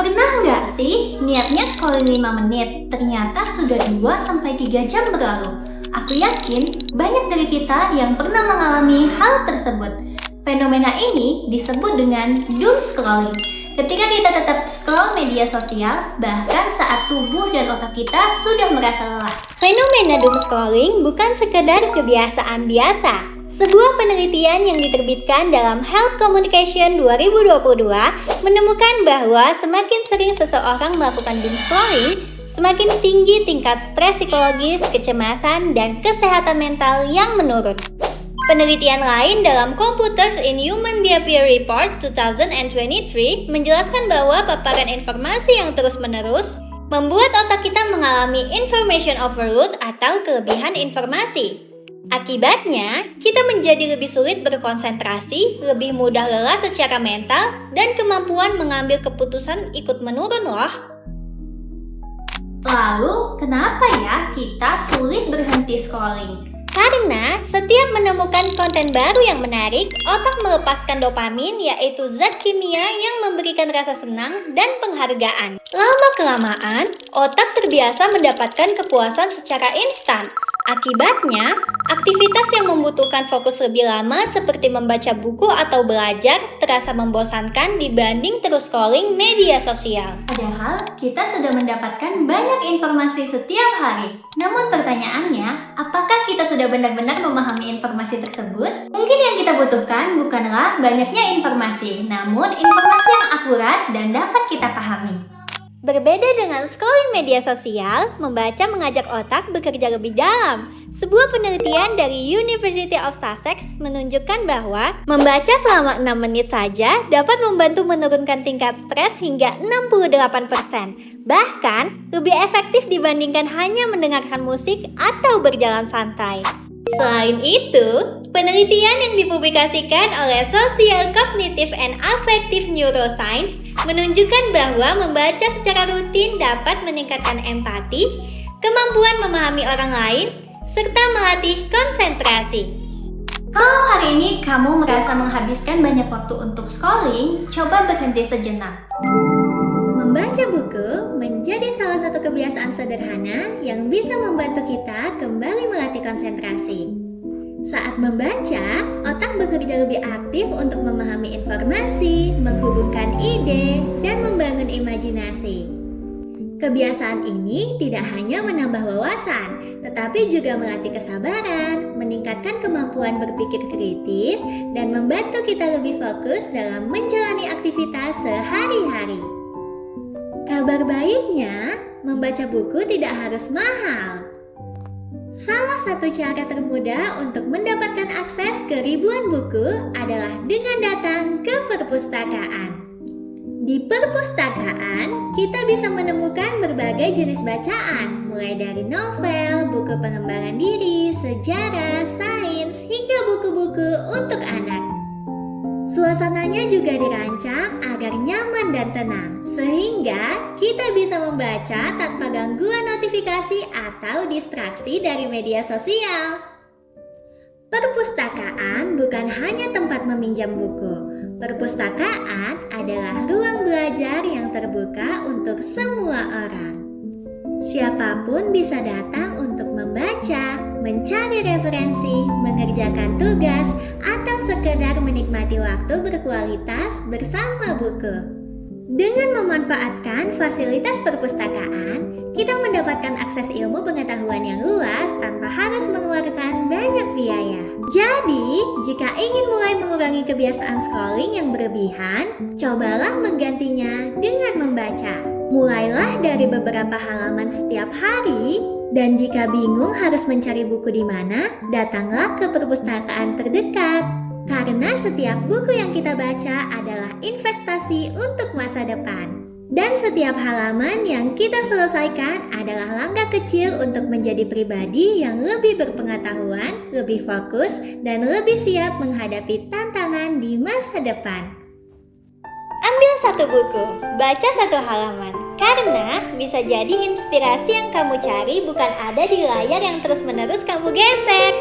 Pernah nggak sih niatnya scrolling 5 menit, ternyata sudah 2-3 jam berlalu? Aku yakin banyak dari kita yang pernah mengalami hal tersebut. Fenomena ini disebut dengan doom scrolling. Ketika kita tetap scroll media sosial, bahkan saat tubuh dan otak kita sudah merasa lelah. Fenomena doom scrolling bukan sekedar kebiasaan biasa. Sebuah penelitian yang diterbitkan dalam Health Communication 2022 menemukan bahwa semakin sering seseorang melakukan doom scrolling, semakin tinggi tingkat stres psikologis, kecemasan, dan kesehatan mental yang menurun. Penelitian lain dalam Computers in Human Behavior Reports 2023 menjelaskan bahwa paparan informasi yang terus-menerus membuat otak kita mengalami information overload atau kelebihan informasi. Akibatnya, kita menjadi lebih sulit berkonsentrasi, lebih mudah lelah secara mental, dan kemampuan mengambil keputusan ikut menurun loh. Lalu, kenapa ya kita sulit berhenti scrolling? Karena setiap menemukan konten baru yang menarik, otak melepaskan dopamin, yaitu zat kimia yang memberikan rasa senang dan penghargaan. Lama-kelamaan, otak terbiasa mendapatkan kepuasan secara instan. Akibatnya, aktivitas yang membutuhkan fokus lebih lama seperti membaca buku atau belajar terasa membosankan dibanding terus scrolling media sosial. Padahal kita sudah mendapatkan banyak informasi setiap hari. Namun pertanyaannya, apakah kita sudah benar-benar memahami informasi tersebut? Mungkin yang kita butuhkan bukanlah banyaknya informasi, namun informasi yang akurat dan dapat kita pahami. Berbeda dengan scrolling media sosial, membaca mengajak otak bekerja lebih dalam. Sebuah penelitian dari University of Sussex menunjukkan bahwa membaca selama 6 menit saja dapat membantu menurunkan tingkat stres hingga 68%. Bahkan, lebih efektif dibandingkan hanya mendengarkan musik atau berjalan santai. Selain itu, penelitian yang dipublikasikan oleh Social Cognitive and Affective Neuroscience menunjukkan bahwa membaca secara rutin dapat meningkatkan empati, kemampuan memahami orang lain, serta melatih konsentrasi. Kalau hari ini kamu merasa menghabiskan banyak waktu untuk scrolling, coba berhenti sejenak. Membaca buku menjadi salah satu kebiasaan sederhana yang bisa membantu kita kembali melatih konsentrasi. Saat membaca, otak bekerja lebih aktif untuk memahami informasi, menghubungkan ide, dan membangun imajinasi. Kebiasaan ini tidak hanya menambah wawasan, tetapi juga melatih kesabaran, meningkatkan kemampuan berpikir kritis, dan membantu kita lebih fokus dalam menjalani aktivitas sehari-hari. Kabar baiknya, membaca buku tidak harus mahal. Salah satu cara termudah untuk mendapatkan akses ke ribuan buku adalah dengan datang ke perpustakaan. Di perpustakaan, kita bisa menemukan berbagai jenis bacaan, mulai dari novel, buku pengembangan diri, sejarah, sains, hingga buku-buku untuk anak. Suasananya juga dirancang agar nyaman dan tenang, sehingga kita bisa membaca tanpa gangguan notifikasi atau distraksi dari media sosial. Perpustakaan bukan hanya tempat meminjam buku. Perpustakaan adalah ruang belajar yang terbuka untuk semua orang. Siapapun bisa datang untuk membaca, mencari referensi, mengerjakan tugas, atau sekedar menikmati waktu berkualitas bersama buku. Dengan memanfaatkan fasilitas perpustakaan, kita mendapatkan akses ilmu pengetahuan yang luas tanpa harus mengeluarkan banyak biaya. Jadi, jika ingin mulai mengurangi kebiasaan scrolling yang berlebihan, cobalah menggantinya dengan membaca. Mulailah dari beberapa halaman setiap hari, dan jika bingung harus mencari buku di mana, datanglah ke perpustakaan terdekat. Karena setiap buku yang kita baca adalah investasi untuk masa depan. Dan setiap halaman yang kita selesaikan adalah langkah kecil untuk menjadi pribadi yang lebih berpengetahuan, lebih fokus, dan lebih siap menghadapi tantangan di masa depan. Ambil satu buku, baca satu halaman, karena bisa jadi inspirasi yang kamu cari bukan ada di layar yang terus-menerus kamu geser,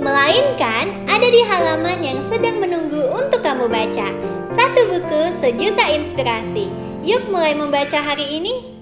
melainkan ada di halaman yang sedang menunggu untuk kamu baca. Satu buku, sejuta inspirasi. Yuk mulai membaca hari ini.